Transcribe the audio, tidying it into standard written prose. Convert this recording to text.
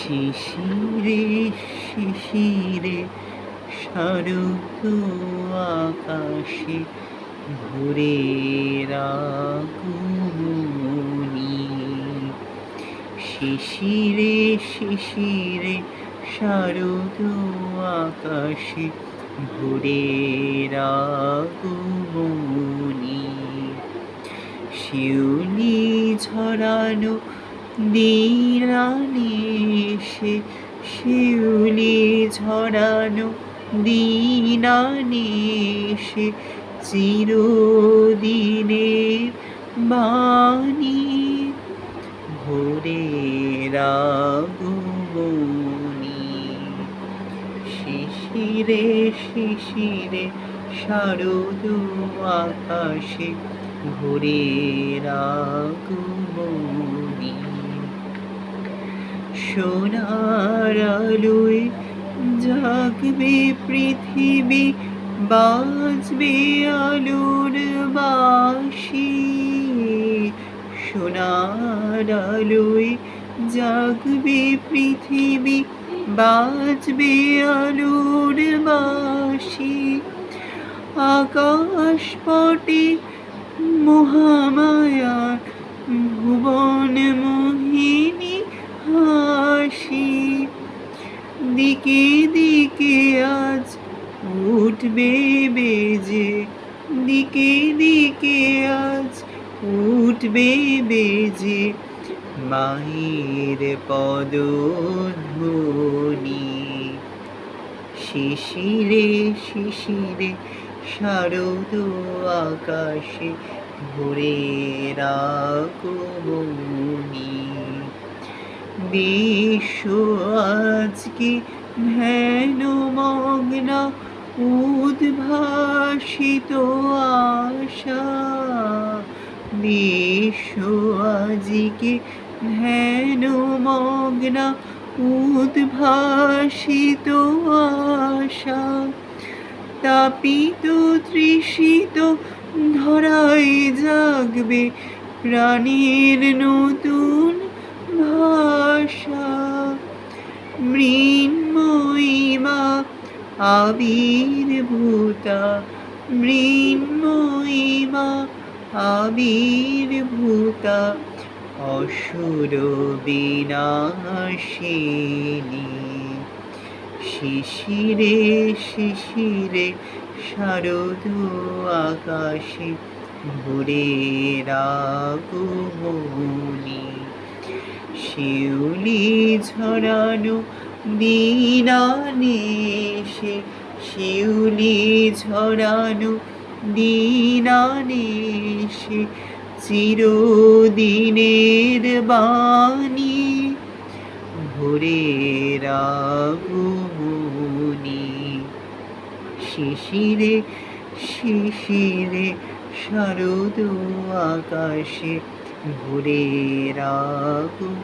শিশিরে শিশিরে শারদ আকাশে ভোরের আগমনী। শিশিরে শিশিরে শারদ আকাশে ভোরের আগমনী। শিউলি ঝরানো দিনানিশে, শিউলি ঝরানো দিনানিশে চিরদিনের বাণী ভোরের আগমনী। শিশিরে শিশিরে শারদ আকাশে ভোরের আগমনী। সোনার আলোয় জাগবে পৃথিবী, বাজবে আলোর বাঁশি। সোনার আলোয় জাগবে পৃথিবী, বাজবে আলোর বাঁশি। আকাশ পটে মহামায়া ভুবন মোহিনী হাসি। দিকে দিকে আজ উঠবে বেজে, দিকে দিকে আজ উঠবে বেজে মায়ের পদধ্বনি। শিশিরে শিশিরে শারদ আকাশে ভোরের আগমনী। বিশ্ব আজকে ধ্যানমগ্না, উদ্ভাসিত আশা। বিশ্ব আজকে ধ্যানমগ্না, উদ্ভাসিত আশা। তাপিত তৃষিত ধরায় জাগবে প্রাণের নতুন ভাষা। মৃন্ময়ীমা আবির্ভূতা, মৃন্ময়ীমা আবির্ভূতা অসুর বিনাশিনী। শিশিরে শিশিরে শারদ আকাশে ভোরের আগমনী। শিউলি ঝরানো দিনানিশে, শিউলি ঝরানো দিনানিশে চিরদিনের বাণী ভোরের আগমনী। শিশিরে শিশিরে শারদ আকাশে ভোরের আগমনী।